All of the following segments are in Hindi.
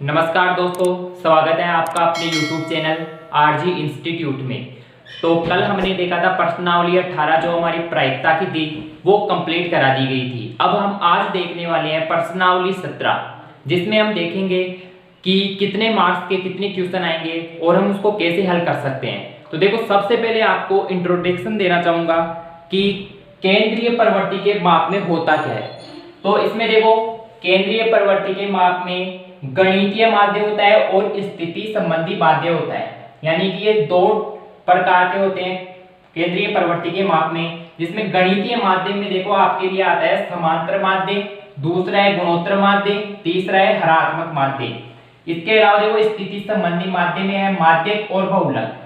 नमस्कार दोस्तों, स्वागत है आपका अपने YouTube चैनल आरजी इंस्टीट्यूट में। तो कल हमने देखा था प्रश्नावली 18 जो हमारी प्रायिकता की थी वो कंप्लीट करा दी गई थी। अब हम आज देखने वाले हैं प्रश्नावली 17, जिसमें हम देखेंगे कि कितने मार्क्स के कितने क्वेश्चन आएंगे और हम उसको कैसे हल कर सकते हैं। तो देखो, सबसे पहले आपको इंट्रोडक्शन देना चाहूँगा कि केंद्रीय प्रवृत्ति के माप में होता क्या है। तो इसमें देखो, केंद्रीय प्रवृत्ति के माप में गणितीय माध्य होता है और स्थिति संबंधी माध्य होता है। यानी कि ये दो प्रकार के होते हैं केंद्रीय प्रवृत्ति के माप में, जिसमें गणितीय माध्य में देखो आपके लिए आता है समांतर माध्य, दूसरा है गुणोत्तर माध्य, तीसरा है हरात्मक माध्य। इसके अलावा देखो स्थिति संबंधी माध्य में है माध्यक और बहुलक।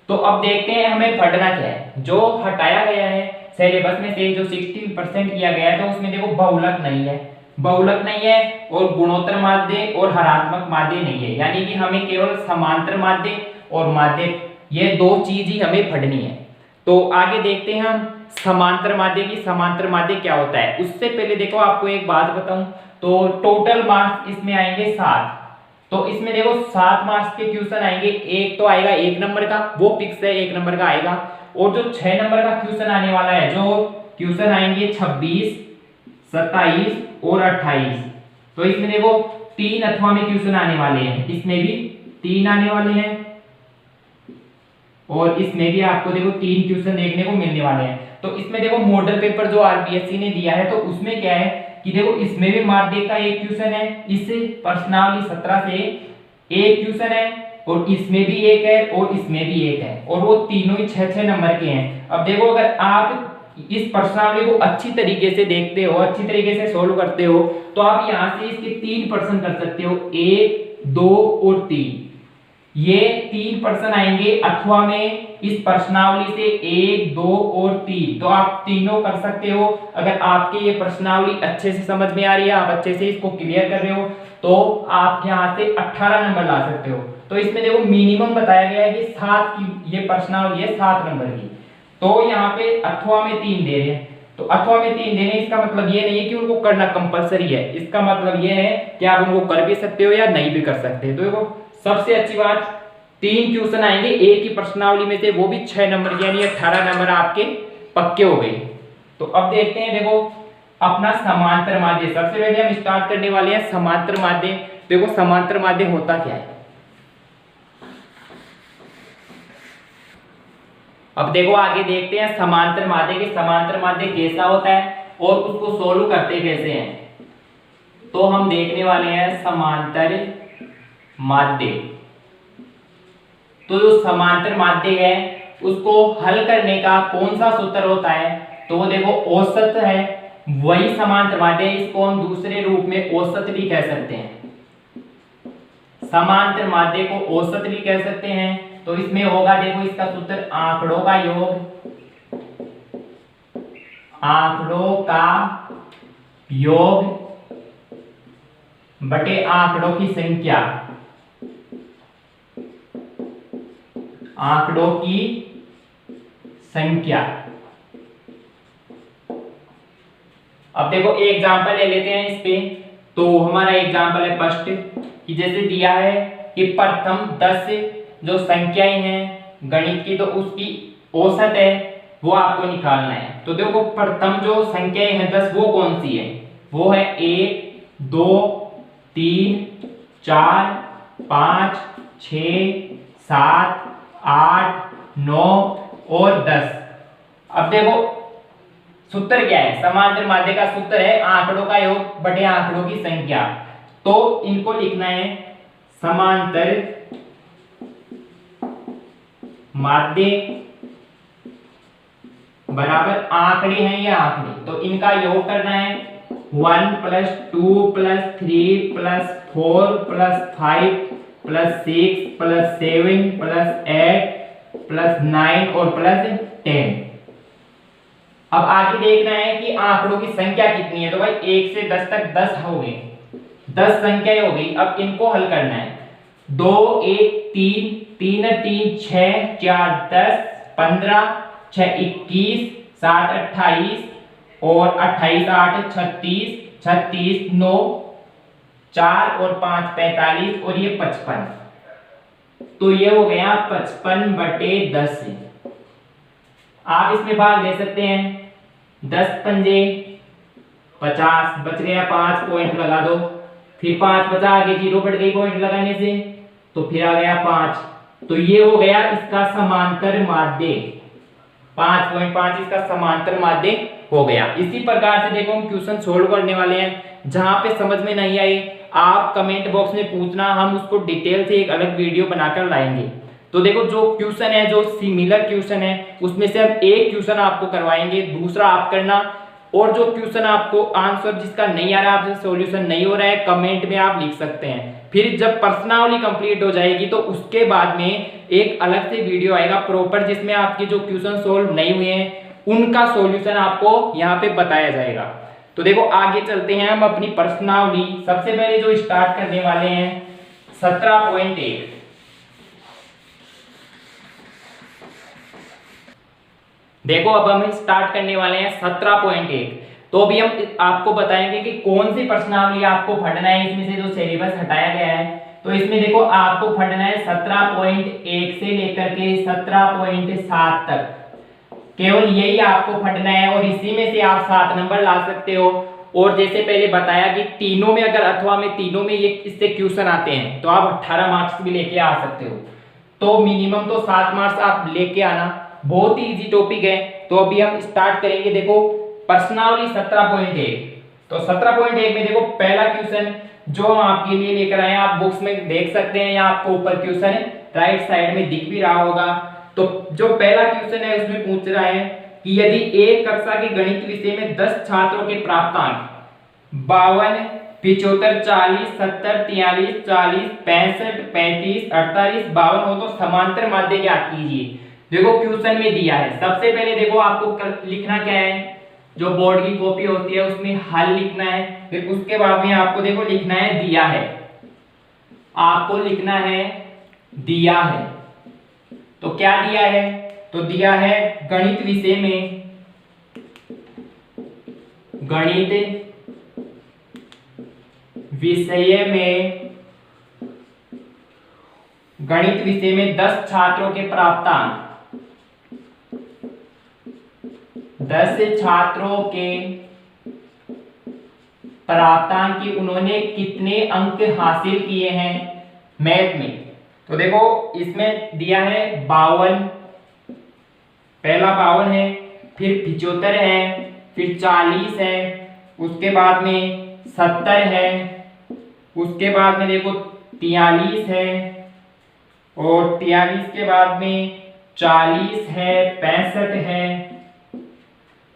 तो अब देखते हैं हमें पढ़ना क्या है। जो हटाया गया है सिलेबस में से, जो 60% किया गया है, तो उसमें देखो बहुलक नहीं है, और गुणोत्तर माध्य और हरात्मक माध्य नहीं है। यानी कि हमें केवल समांतर माध्य और माध्यक, ये दो चीज ही हमें पढ़नी है। तो आगे देखते हैं हम समांतर माध्य की। समांतर माध्य क्या होता है, उससे पहले देखो आपको एक बात बताऊं, तो टोटल मार्क्स इसमें आएंगे 7। तो इसमें देखो 7 मार्क्स के क्वेश्चन आएंगे। एक तो आएगा 1 नंबर का, वो फिक्स है, 1 नंबर का आएगा। और जो 6 नंबर का क्वेश्चन आने वाला है, जो क्वेश्चन आएंगे 26, 27 और 28। तो इसमें देखो 3 अथवा में क्वेश्चन आने वाले हैं, इसमें भी 3 आने वाले हैं और इसमें भी आपको देखो 3 क्वेश्चन देखने को मिलने वाले हैं। तो इसमें देखो मॉडल पेपर जो आरपीएससी ने दिया है, तो उसमें क्या है कि देखो इसमें भी माध्यक का एक क्वेश्चन है, इस प्रश्नावली 17 से एक क्वेश्चन है, और इसमें भी एक है और इसमें भी एक है, और वो तीनों ही 6-6 नंबर के हैं। अब देखो, अगर आप इस प्रश्नावली को अच्छी तरीके से देखते हो, अच्छी तरीके से सोल्व करते हो, तो आप यहां से इसके 3 प्रश्न कर सकते हो, 1, 2 और 3। ये 3 प्रश्न आएंगे अथवा में इस प्रश्नावली से 1, 2 और 3। तो आप तीनों कर सकते हो। अगर आपके ये प्रश्नावली अच्छे से समझ में आ रही है, आप अच्छे से इसको क्लियर कर रहे हो, तो आप यहाँ से 18 नंबर ला सकते हो। तो इसमें देखो मिनिमम बताया गया है कि 7 की ये प्रश्नावली है, 7 नंबर की। तो यहाँ पे अथवा में 3 दे रहे हैं, तो अथवा में 3 दे रहे हैं, इसका मतलब ये नहीं है कि उनको करना कंपलसरी है। इसका मतलब ये है कि आप उनको कर भी सकते हो या नहीं भी कर सकते। तो देखो, सबसे अच्छी बात, 3 क्वेश्चन आएंगे एक ही प्रश्नावली में से, वो भी 6 नंबर, यानी 18 नंबर आपके पक्के हो गए। तो अब देखते हैं, देखो अपना समांतर माध्य। सबसे पहले हम स्टार्ट करने वाले हैं समांतर माध्य। देखो समांतर माध्य होता क्या है। अब देखो आगे देखते हैं समांतर माध्य के समांतर माध्य कैसा होता है और उसको सोल्व करते कैसे हैं। तो हम देखने वाले हैं समांतर माध्य। तो जो समांतर माध्य है उसको हल करने का कौन सा सूत्र होता है, तो वो देखो औसत है, वही समांतर माध्य है। इसको हम दूसरे रूप में औसत भी कह सकते हैं, समांतर माध्य को औसत भी कह सकते हैं। तो इसमें होगा देखो इसका सूत्र आंकड़ों का योग, आंकड़ों का योग बटे आंकड़ों की संख्या, आंकड़ों की संख्या। अब देखो एक एग्जांपल ले लेते हैं इस पे। तो हमारा एग्जांपल है फर्स्ट, कि जैसे दिया है कि प्रथम 10 जो संख्याएं हैं गणित की, तो उसकी औसत है वो आपको निकालना है। तो देखो प्रथम जो संख्याएं हैं 10, वो कौन सी है, वो है 1, 2, 3, 4, 5, 6, 7, 8, 9 और 10। अब देखो सूत्र क्या है, समांतर माध्य का सूत्र है आंकड़ों का योग बटे आंकड़ों की संख्या। तो इनको लिखना है समांतर माध्य बराबर आंकड़े हैं ये आंकड़े, तो इनका योग करना है 1 + 2 + 3 + 4 + 5 + 6 + 7 + 8 + 9 और +10। अब आगे देखना है कि आंकड़ों की संख्या कितनी है। तो भाई 1 से 10 तक 10 हो गए, 10 संख्याएं हो गई। अब इनको हल करना है। 2, 1, 3, 3, 3, 6, 4, 10, 15, 6, 21, 7, 28 और 28, 8, 36, 36, 9, 4 और 5 45 और ये 55, तो ये हो गया 55/10। आप इसमें भाग दे सकते हैं, 10 पंजे 50, बच गया 5, पॉइंट लगा दो, फिर 5 बचा, आगे 0 बढ़ गई पॉइंट लगाने से, तो फिर आ गया 5, तो ये हो गया इसका समांतर माध्य, 5.5 इसका समांतर माध्य हो गया। इसी प्रकार से देखो हम क्वेश्चन सोल्व करने वाले हैं, जहां पे समझ में नहीं आए आप कमेंट बॉक्स में पूछना, हम उसको डिटेल से एक अलग वीडियो बनाकर लाएंगे। तो देखो जो क्वेश्चन है, जो सिमिलर क्वेश्चन है, उसमें से हम एक क्वेश्चन आपको करवाएंगे, दूसरा आप करना, और जो क्वेश्चन आपको आंसर जिसका नहीं आ रहा है, आपसे सॉल्यूशन नहीं हो रहा है, कमेंट में आप लिख सकते हैं। फिर जब प्रश्नावली कंप्लीट हो जाएगी तो उसके बाद में एक अलग से वीडियो आएगा प्रॉपर, जिसमें आपके जो क्वेश्चन सोल्व नहीं हुए हैं उनका सॉल्यूशन आपको यहाँ पे बताया जाएगा। तो देखो आगे चलते हैं हम अपनी प्रश्नावली। सबसे पहले जो स्टार्ट करने वाले हैं 17.1। देखो अब हम स्टार्ट करने वाले हैं 17.1। तो अभी हम आपको बताएंगे कि कौन सी प्रश्नावली आपको पढ़ना है, इसमें से जो सिलेबस हटाया गया है। तो इसमें देखो आपको पढ़ना है 17.1 से लेकर के 17.7 तक, केवल यही आपको पढ़ना है, और इसी में से आप 7 नंबर ला सकते हो। और जैसे पहले बताया कि तीनों में अगर अथवा में तीनों में ये इससे क्वेश्चन आते हैं तो आप 18 मार्क्स भी लेके आ सकते हो। तो मिनिमम तो 7 मार्क्स आप लेके आना, बहुत ही इजी टॉपिक है। तो अभी हम स्टार्ट करेंगे। देखो प्रश्नावली 17.1। तो 17.1 में देखो पहला क्वेश्चन जो हम आपके लिए लेकर आए हैं, आप बुक्स में देख सकते हैं या आपको ऊपर क्वेश्चन राइट साइड में दिख भी रहा होगा। तो जो पहला क्वेश्चन है उसमें पूछ रहा है कि यदि एक कक्षा के गणित विषय में 10 छात्रों के प्राप्तांक 52, 75, 40, 70, 43, 40, 65, 35, 48, 52 हो तो समांतर माध्य ज्ञात कीजिए। देखो क्वेश्चन में दिया है। सबसे पहले देखो आपको लिखना क्या है, जो बोर्ड की कॉपी होती है उसमें हल लिखना है। फिर उसके बाद में आपको देखो लिखना है दिया है, आपको लिखना है दिया है। तो क्या दिया है, तो दिया है गणित विषय में, गणित विषय में, गणित विषय में 10 छात्रों के प्राप्तांक, 10 छात्रों के प्राप्तांक की उन्होंने कितने अंक हासिल किए हैं मैथ में। तो देखो इसमें दिया है 52, पहला 52 है, फिर 75 है, फिर 40 है, उसके बाद में 70 है, उसके बाद में देखो 43 है, और 43 के बाद में 40 है, 65 है,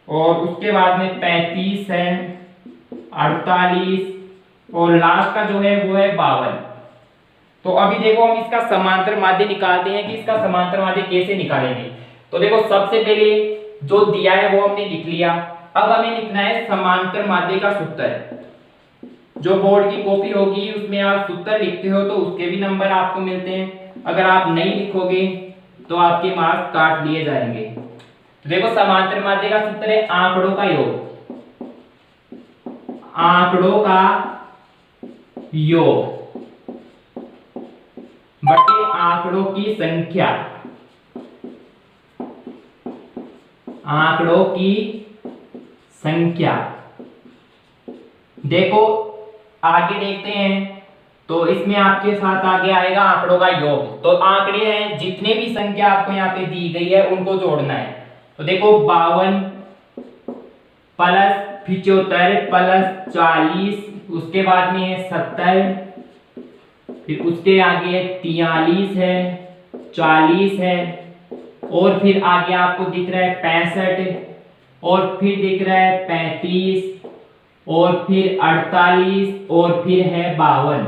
और उसके बाद में 35 है, 48, और लास्ट का जो है वो है 52। तो अभी देखो हम इसका समांतर माध्य निकालते हैं कि इसका समांतर माध्य कैसे निकालेंगे। तो देखो सबसे पहले जो दिया है वो हमने लिख लिया। अब हमें लिखना है समांतर माध्य का सूत्र। जो बोर्ड की कॉपी होगी उसमें आप सूत्र लिखते हो तो उसके भी नंबर आपको मिलते हैं, अगर आप नहीं लिखोगे तो आपके मार्क्स काट लिए जाएंगे। तो देखो समांतर माध्य का सूत्र है आंकड़ों का योग, आंकड़ों का योग बटे आंकड़ों की संख्या, आंकड़ों की संख्या। देखो आगे देखते हैं, तो इसमें आपके साथ आगे आएगा आंकड़ों का योग। तो आंकड़े हैं, जितने भी संख्या आपको यहाँ पे दी गई है उनको जोड़ना है। तो देखो 52 प्लस 75 प्लस 40, उसके बाद में है 70, फिर उसके आगे 43 है, 40 है, और फिर आगे आपको दिख रहा है 65, और फिर दिख रहा है 35, और फिर 48, और फिर है 52।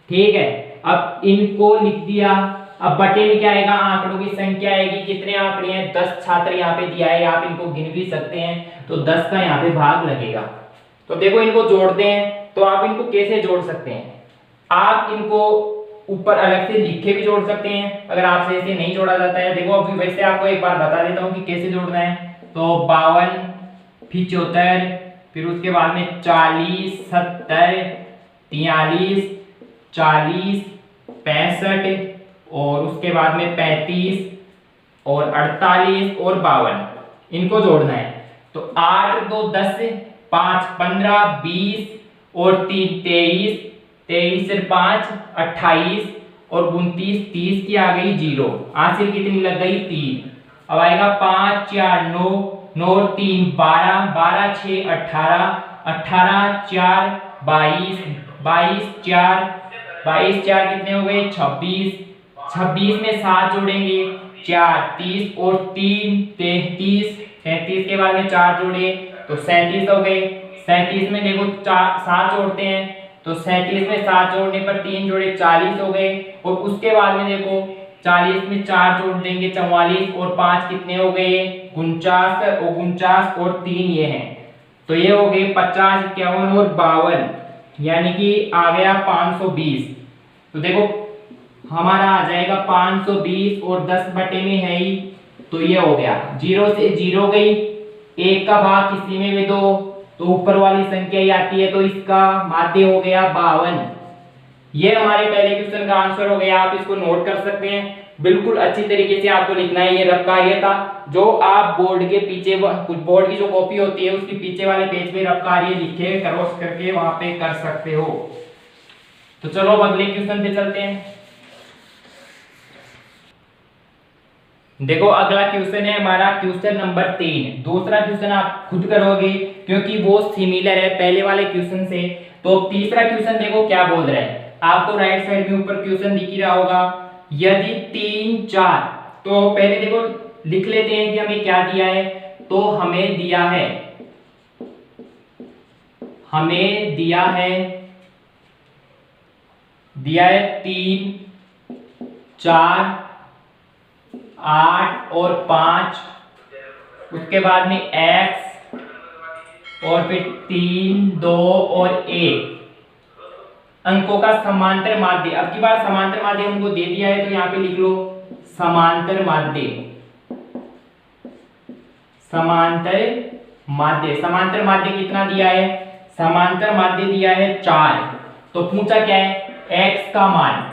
ठीक है, अब इनको लिख दिया। अब बटे में क्या आएगा, आंकड़ों की संख्या आएगी। कितने आंकड़े हैं, 10 छात्र यहाँ पे दिया है, आप इनको गिन भी सकते हैं, तो 10 का यहाँ पे भाग लगेगा। तो देखो इनको जोड़ते हैं, तो आप इनको कैसे जोड़ सकते हैं, आप इनको ऊपर अलग से लिख के भी जोड़ सकते हैं, अगर आपसे ऐसे नहीं जोड़ा जाता है। देखो अभी वैसे आपको एक बार बता देता हूँ कि कैसे जोड़ना है। तो 52, 75, फिर उसके बाद में 40, 70, 43, 40, 65 और उसके बाद में 35 और 48 और 52 इनको जोड़ना है। तो 8 2 10, 5 15, 20 और 3 23, 23 से 5 28 और 29, 30 की आ गई 0, हासिल कितनी लग गई 3। अब आएगा 5 4 9, 9 3 12, 12 6 18, 18 4 22, 22 4, 22 4 कितने हो गए 26, 26 में 7 जोड़ेंगे 4 30 और 3 33, 33 के बाद में 4 जोड़े तो 37 हो गए। 37 में देखो 7 जोड़ते हैं तो 37 में 7 जोड़ने पर 3 जोड़े 40 हो गए और उसके बाद में देखो 40 में 4 जोड़ देंगे 44 और 5 कितने हो गए 49, 49 और 3 ये हैं तो ये हो गए 50, 51 और 52 यानी कि आ गया 520। तो देखो हमारा आ जाएगा 520 और 10 बटे में है ही तो ये हो गया 0 से 0 गई, 1 का भाग किसी में भी दो तो ऊपर वाली संख्या ही आती है तो इसका माध्य हो गया 52। ये हमारे पहले क्वेश्चन का आंसर हो गया। आप इसको नोट कर सकते हैं, बिल्कुल अच्छी तरीके से आपको लिखना है। ये रफ कार्य था जो आप बोर्ड के पीछे बोर्ड की जो कॉपी होती है उसके पीछे वाले पेज पे रफ कार्य लिखे क्रॉस करके वहां पे कर सकते हो। तो चलो अब अगले क्वेश्चन पे चलते हैं। देखो अगला क्वेश्चन है हमारा क्वेश्चन नंबर 3। दूसरा क्वेश्चन आप खुद करोगे क्योंकि वो सिमिलर है पहले वाले क्वेश्चन से। तो तीसरा क्वेश्चन देखो क्या बोल रहा है, आपको राइट साइड में ऊपर क्वेश्चन दिख ही रहा होगा। यदि 3 4, तो पहले देखो लिख लेते हैं कि हमें क्या दिया है। तो हमें दिया है 3 4 8 और 5, उसके बाद में x और फिर 3 2 और 1 अंकों का समांतर माध्य। अब की बार समांतर माध्य हमको दे दिया है तो यहाँ पे लिख लो समांतर माध्य। समांतर माध्य कितना दिया है, समांतर माध्य दिया है 4। तो पूछा क्या है x का मान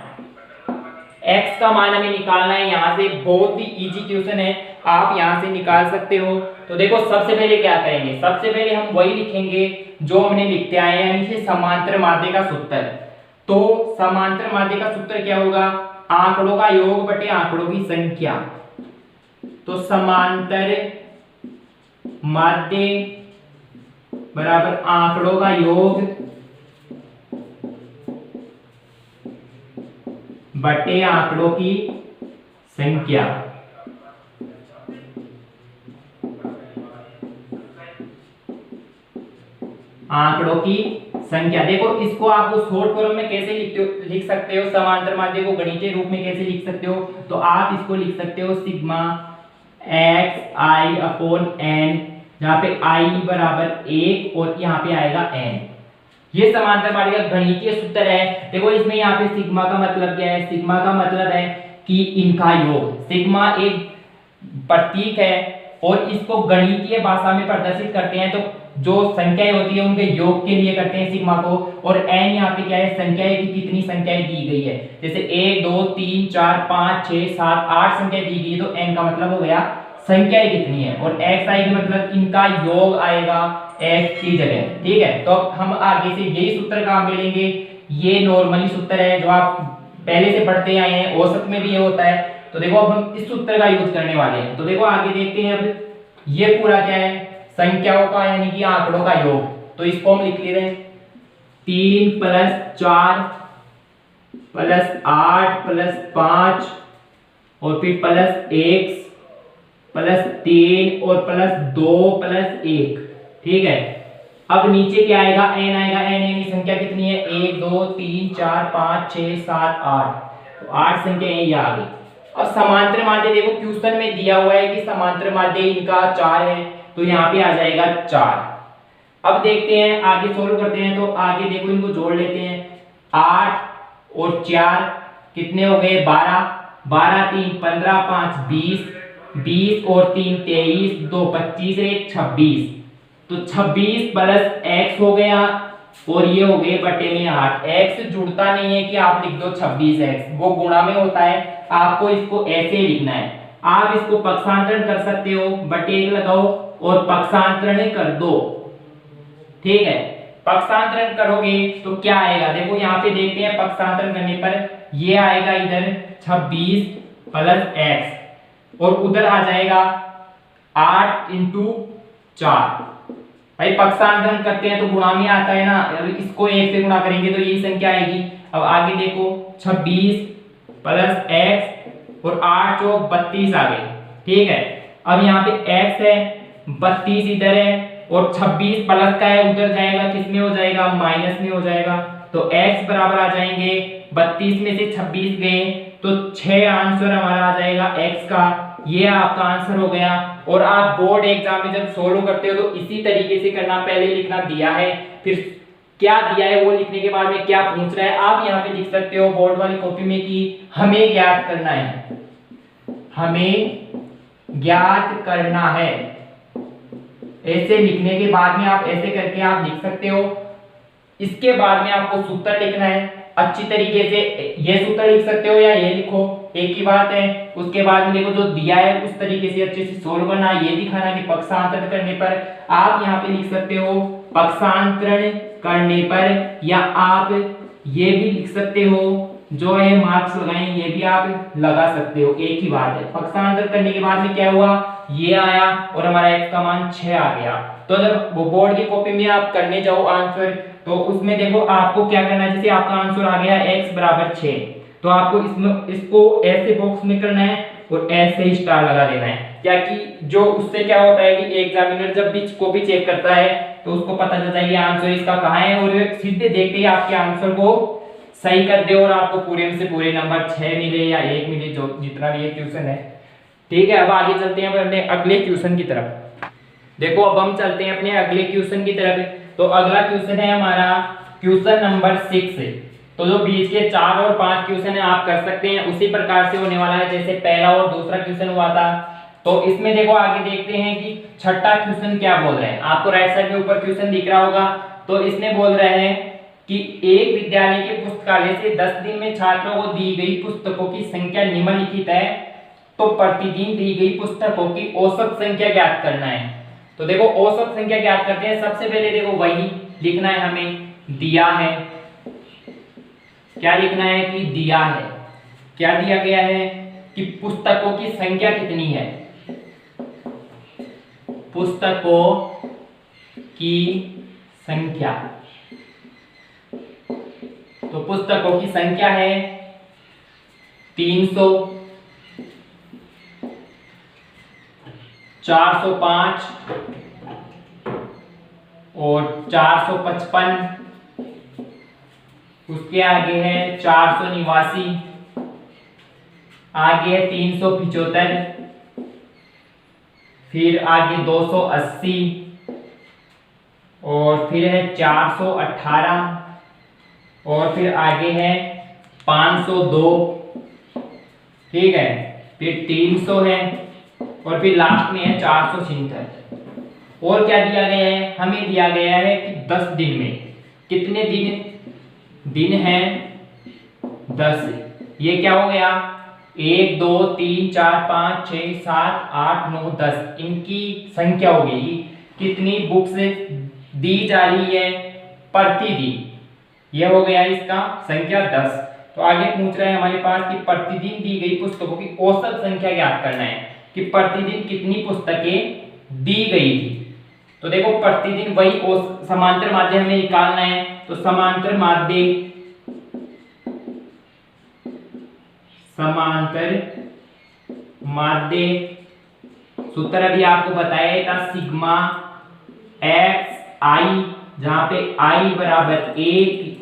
हमें निकालना है। यहाँ से बहुत ही इजी क्वेश्चन है, आप यहाँ से निकाल सकते हो। तो देखो सबसे पहले क्या करेंगे, सबसे पहले हम वही लिखेंगे जो हमने लिखते आए हैं यानी कि समांतर माध्य का सूत्र। तो समांतर माध्य का सूत्र क्या होगा, आंकड़ों का योग बटे आंकड़ों की संख्या। तो समांतर माध्य बराबर आंकड़ों का योग बटे आंकड़ों की संख्या। आंकड़ों की संख्या देखो इसको आपको शॉर्ट फॉर्म में कैसे लिख सकते हो, समांतर माध्य को गणितीय रूप में कैसे लिख सकते हो। तो आप इसको लिख सकते हो sigma x i upon n, जहां पे i बराबर 1 और यहाँ पे आएगा n। ये समांतर माध्य का गणितीय सूत्र है। देखो इसमें यहाँ पे सिग्मा का मतलब क्या है, सिग्मा का मतलब है कि इनका योग। सिग्मा एक प्रतीक है और इसको गणितीय भाषा में प्रदर्शित करते हैं। तो जो संख्याएं होती है उनके योग के लिए करते हैं सिग्मा को। और n यहाँ पे क्या है, संख्याएं की कितनी संख्याएं दी गई है, जैसे 1 2 3 4 5 6 7 8 संख्याएं दी गई है। तो n का मतलब हो गया संख्याएं कितनी है, और x i का मतलब इनका योग आएगा x की जगह। ठीक है, तो हम आगे से यही सूत्र काम में लेंगे। ये नॉर्मली सूत्र है जो आप पहले से पढ़ते आए हैं, औसत में भी ये होता है। तो देखो अब हम इस सूत्र का यूज करने वाले हैं। तो देखो आगे देखते हैं अब ये पूरा क्या है, संख्याओं का यानी कि आंकड़ों का योग। तो इसको हम लिख ले रहे हैं 3 + 4 + 8 + 5 और फिर +1 +3 और +2 +1। ठीक है, अब नीचे क्या आएगा, n आएगा। n यानी संख्या कितनी है, 1 2 3 4 5 6 7 8। तो 8 संख्या यही आ गई। अब समांतर माध्य देखो क्वेश्चन में दिया हुआ है कि समांतर माध्य इनका 4 है, तो यहाँ पे आ जाएगा 4। अब देखते हैं आगे सोल्व करते हैं। तो आगे देखो इनको जोड़ लेते हैं। 8 और 4 कितने हो गए, 12, 12 3 15 5 20, 20 और 3 23, 2 25 1 26। तो 26 + x हो गया और ये हो गए बटे में 8। x जुड़ता नहीं है कि आप लिख दो 26x, वो गुणा में होता है, आपको इसको ऐसे लिखना है। आप इसको पक्षांतरण कर सकते हो, बटे 1 लगाओ और पक्षांतरण कर दो, ठीक है। पक्षांतरण करोगे तो क्या आएगा, देखो यहाँ पे देखते हैं, पक्षांतरण करने पर ये आएगा इधर 26 प्लस x और उधर आ जाएगा 8 इंटू 4। भाई पक्षांतरण करते हैं तो गुणा में आता है ना, अब इसको 1 से गुणा करेंगे तो यही संख्या आएगी। अब आगे देखो 26 प्लस x और 8 चौक 32 आ गए, ठीक है। अब यहाँ पे x है, 32 इधर है और 26 प्लस का है, उधर जाएगा किस में हो जाएगा, माइनस में हो जाएगा। तो x बराबर आ जाएंगे 32 में से 26 गए तो 6 आंसर हमारा आ जाएगा x का। ये आपका आंसर हो गया। और आप बोर्ड एग्जाम में जब सोल्व करते हो तो इसी तरीके से करना, पहले लिखना दिया है, फिर क्या दिया है वो लिखने के बाद में क्या पूछ रहा है आप यहाँ पे लिख सकते हो बोर्ड वाली कॉपी में कि हमें ज्ञात करना है, हमें ज्ञात करना है। ऐसे लिखने के बाद में आप ऐसे करके आप लिख सकते हो। इसके बाद में आपको सूत्र लिखना है अच्छी तरीके से, ये सूत्र लिख सकते हो या ये लिखो, एक ही बात है। उसके बाद में देखो जो दिया है उस तरीके से अच्छे से सोल्व करना, ये दिखाना कि पक्षांतरण करने पर आप यहाँ पे लिख सकते हो पक्षांतरण करने पर, या आप ये भी लिख सकते हो जो है मार्क्स लगाए ये भी आप लगा सकते हो, एक ही बात है। पक्षांतर करने के बाद में क्या हुआ, ये आया और हमारा x का मान 6 आ गया। तो जब वो बोर्ड की कॉपी में आप करने जाओ आंसर, तो उसमें देखो आपको क्या करना है, जैसे आपका आंसर आ गया x बराबर 6, तो आपको इसमें इसको ऐसे बॉक्स में करना है और ऐसे ही स्टार लगा देना है। क्या कि जो उससे क्या होता है कि एग्जामिनर जब भी कॉपी चेक करता है तो उसको पता चलता है कि आंसर इसका कहाँ है, और सीधे देखते ही आपके आंसर को सही कर दे और आपको पूरे में से पूरे नंबर 6 मिले या 1 मिले, जो जितना भी ये क्वेश्चन है, ठीक है। अब आगे चलते हैं अपने अगले क्वेश्चन की तरफ। देखो अब हम चलते हैं अपने अगले क्वेश्चन की तरफ। तो अगला क्वेश्चन है हमारा क्वेश्चन नंबर 6। तो जो बीच के 4 और 5 क्वेश्चन है आप कर सकते हैं, उसी प्रकार से होने वाला है जैसे पहला और दूसरा क्वेश्चन हुआ था। तो इसमें देखो आगे देखते हैं कि छठा क्वेश्चन क्या बोल रहे हैं। आपको राइट साइड में ऊपर क्वेश्चन दिख रहा होगा। तो इसमें बोल रहे हैं कि एक विद्यालय के पुस्तकालय से 10 दिन में छात्रों को दी गई पुस्तकों की संख्या निम्नलिखित है, तो प्रतिदिन दी गई पुस्तकों की औसत संख्या ज्ञात करना है। तो देखो औसत संख्या ज्ञात करते हैं। सबसे पहले देखो वही लिखना है, हमें दिया है, क्या लिखना है कि दिया है, क्या दिया गया है कि पुस्तकों की संख्या कितनी है, पुस्तकों की संख्या। तो पुस्तकों की संख्या है 300, 405 और 455। उसके आगे है 489, आगे है 375, फिर आगे 280 और फिर है 418 और फिर आगे है 502, ठीक है, फिर 300 है और फिर लास्ट में है 476। और क्या दिया गया है, हमें दिया गया है कि 10 दिन में कितने दिन है 10। ये क्या हो गया 1 2 3 4 5 6 7 8 9 10, इनकी संख्या हो गई कितनी बुक्स दी जा रही है प्रतिदिन। यह हो गया इसका संख्या 10। तो आगे पूछ रहा है हमारे पास कि प्रतिदिन दी गई पुस्तकों की औसत संख्या ज्ञात करना है कि प्रतिदिन कितनी पुस्तकें दी गई थी। तो देखो प्रतिदिन वही समांतर माध्य हमें निकालना है। तो समांतर माध्य सूत्र अभी आपको बताया था सिग्मा एक्स आई, जहां पे i बराबर a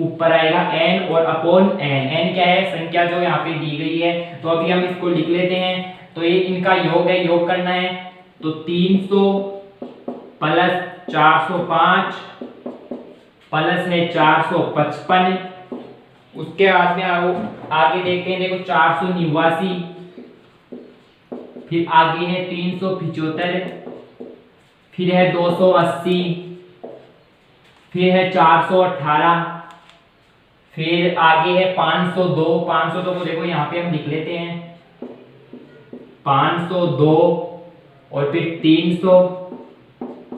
ऊपर आएगा n और अपॉन n क्या है संख्या जो यहाँ पे दी गई है। तो अभी हम इसको लिख लेते हैं। तो ये इनका योग है, योग करना है। तो 300 प्लस 405 प्लस है 455, उसके बाद में आगे देखते हैं, देखो 489, फिर आगे है 375, फिर है 280, फिर है 418, फिर आगे है 502। 502 को देखो यहाँ पे हम लिख लेते हैं 502, और फिर 300,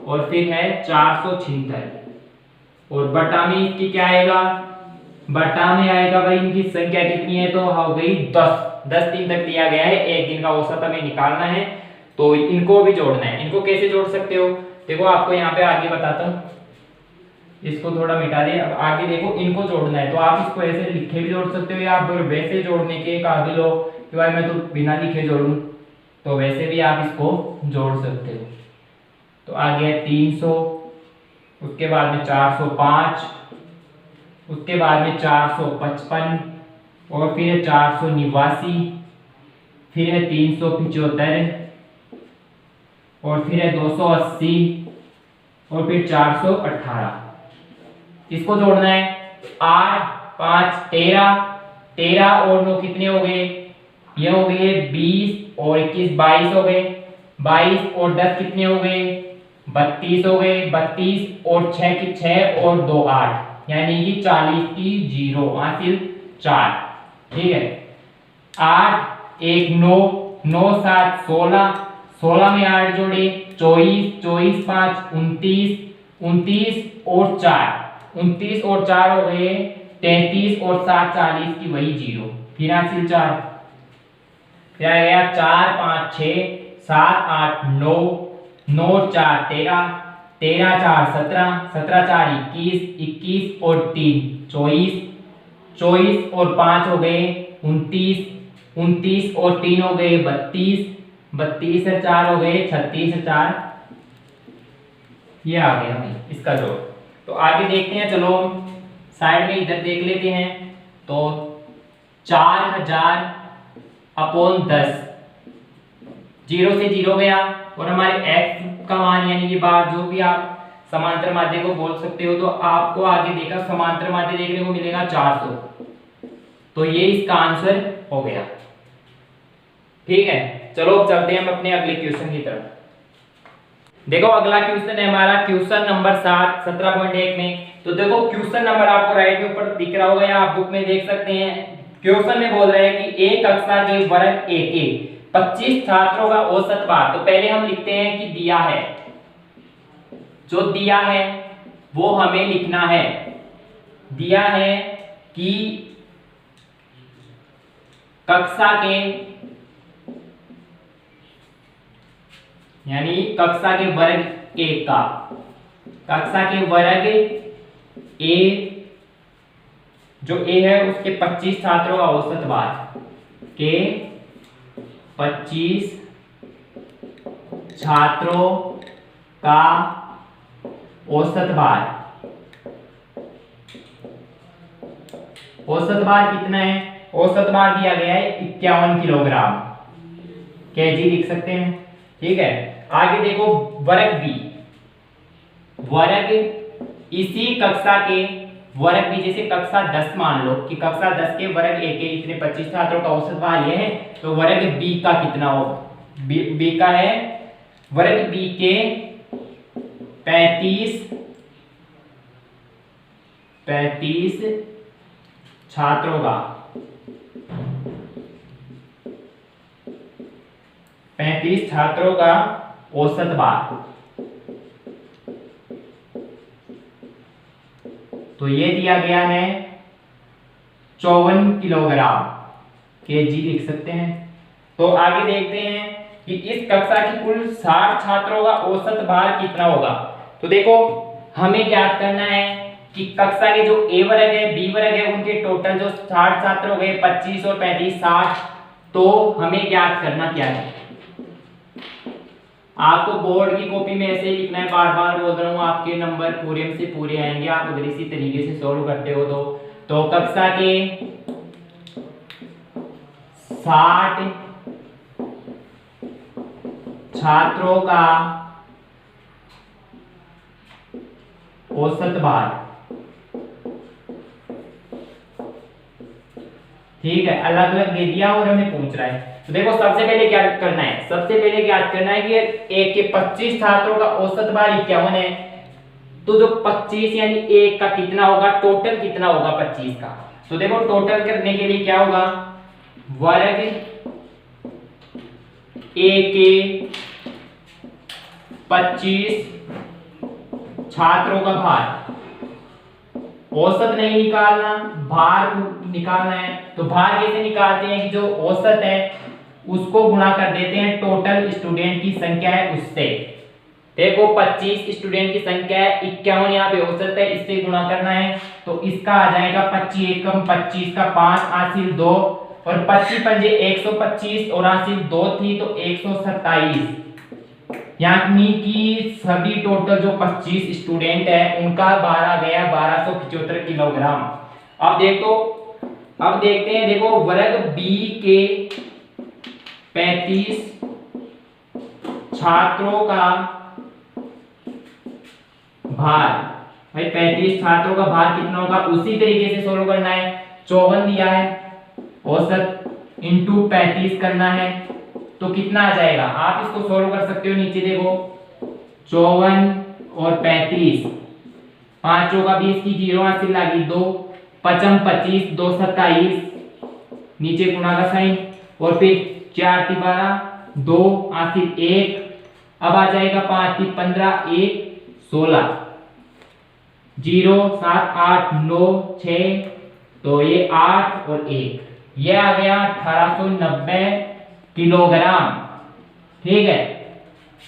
और फिर है 476। और बटा में इसकी क्या आएगा, बटा में आएगा भाई इनकी संख्या कितनी है, तो हो गई 10। 10 दिन तक दिया गया है, एक दिन का औसत हमें निकालना है, तो इनको भी जोड़ना है। इनको कैसे जोड़ सकते हो, देखो आपको यहाँ पे आगे बताता हूँ, इसको थोड़ा मिटा दे। अब आगे देखो इनको जोड़ना है, तो आप इसको ऐसे लिखे भी जोड़ सकते हो, या आप वैसे जोड़ने के काबिल हो कि भाई मैं तो बिना लिखे जोड़ूं, तो वैसे भी आप इसको जोड़ सकते हो। तो आगे है 300, उसके बाद में 405, उसके बाद में 455, और फिर है 489, फिर है 375, और फिर है 280, और फिर 418। इसको जोड़ना है 8 5 13, 13 और 9 कितने हो गए, ये हो गए 20, और 21 22 हो गए, 22 और 10 कितने हो गए, 32 हो गए, 32 और 6 की 6 और 2 8, यानी कि 40 की 0 हासिल 4। ठीक है, 8 1 9, 9 7 16, 16 में 8 जोड़े 24, 24 5 29, 29 और 4, 29 और 4 हो गए 33, और 7 40 की वही 0, फिर हासिल 4। फिर आ गया 4 5 6 7 8 9, 9 4 13, 13 4 17, 17 4 21, 21 और 3 24, 24 और 5 हो गए 29, 29 और 3 हो गए 32, 32 और 4 हो गए 36, 4 ये आ गया भाई इसका जोड़। तो आगे देखते हैं, चलो साइड में इधर देख लेते हैं। तो 4000 अपॉन 10, 0 से 0 गया, और हमारे x का मान यानी कि बार जो भी आप समांतर माध्य को बोल सकते हो, तो आपको आगे देखा समांतर माध्य देखने को मिलेगा 400, तो ये इसका आंसर हो गया। ठीक है, चलो अब चलते हैं हम अपने अगले क्वेश्चन की तरफ। देखो अगला क्वेश्चन है हमारा क्वेश्चन नंबर 7 17.1 में। तो देखो क्वेश्चन नंबर आपको राइट के ऊपर दिख रहा होगा या आप बुक में देख सकते हैं। क्वेश्चन में बोल रहे हैं कि एक कक्षा के वर्ग ए के 25 छात्रों का औसत भार। तो पहले हम लिखते हैं कि दिया है, जो दिया है वो हमें लिखना है। दिया है कि कक्षा के यानी कक्षा के वर्ग ए का, कक्षा के वर्ग ए, जो ए है उसके 25 छात्रों का औसत भार के 25 छात्रों का औसत भार। औसत भार कितना है, औसत भार दिया गया है 51 किलोग्राम, केजी लिख सकते हैं। ठीक है, आगे देखो वर्ग बी, वर्ग इसी कक्षा के वर्ग बी, जैसे कक्षा 10 मान लो कि कक्षा 10 के वर्ग ए के इतने 25 छात्रों का औसत भार ये है, तो वर्ग बी का कितना होगा, बी का है वर्ग बी के 35 छात्रों का, 35 छात्रों का औसत भार। तो ये दिया गया है 54 किलोग्राम, केजी लिख सकते हैं। तो आगे देखते हैं कि इस कक्षा की कुल 60 छात्रों का औसत भार कितना होगा। तो देखो हमें ज्ञात करना है कि कक्षा के जो ए वर्ग है बी वर्ग है उनके टोटल जो 60 छात्र हो गए 25 और 35 60, तो हमें ज्ञात करना क्या है। आपको बोर्ड की कॉपी में ऐसे ही लिखना है, बार बार बोल रहा हूँ, आपके नंबर पूरे से पूरे आएंगे आप अगर इसी तरीके से सॉल्व करते हो। तो कक्षा के 60 छात्रों का औसत भार, ठीक है, अलग अलग दे दिया और हमें पूछ रहा है। तो देखो सबसे पहले क्या करना है, सबसे पहले ज्ञात करना है कि एक के 25 छात्रों का औसत भार 51 है, तो जो 25 यानी 1 का कितना होगा, टोटल कितना होगा 25 का। तो देखो टोटल करने के लिए क्या होगा, वर्ग a के 25 छात्रों का भार, औसत नहीं निकालना, भार निकालना है। तो भार कैसे निकालते हैं कि जो औसत है उसको गुणा कर देते हैं टोटल स्टूडेंट की संख्या है उससे। देखो 25 स्टूडेंट की संख्या है, 51 यहाँ पे औसत है, इससे गुणा करना है। तो इसका आ जाएगा 25 एकम 25 का 5 हासिल 2 और 25 पंजे 125 और हासिल 2 थी तो 127, यानी कि सभी टोटल जो 25 स्टूडेंट है उनका भार आ गया 1275 किलोग्राम। अब देखते हैं, देखो वर्ग बी के 35 छात्रों का भार, भाई 35 छात्रों का भार कितना होगा, उसी तरीके से सोल्व करना है। 54 दिया है औसत इंटू 35 करना है तो कितना आ जाएगा, आप इसको सोल्व कर सकते हो। नीचे देखो 54 और 35, 5 चौका 20 की 0 हासिल लगी 2, 55 25 2 27, नीचे गुणा का साइन और फिर 4 3 12 2 हासिल 1, अब आ जाएगा 5 3 15 1 16, 0 7 8 9 6, तो ये 8 और 1, ये आ गया 1890 किलोग्राम। ठीक है,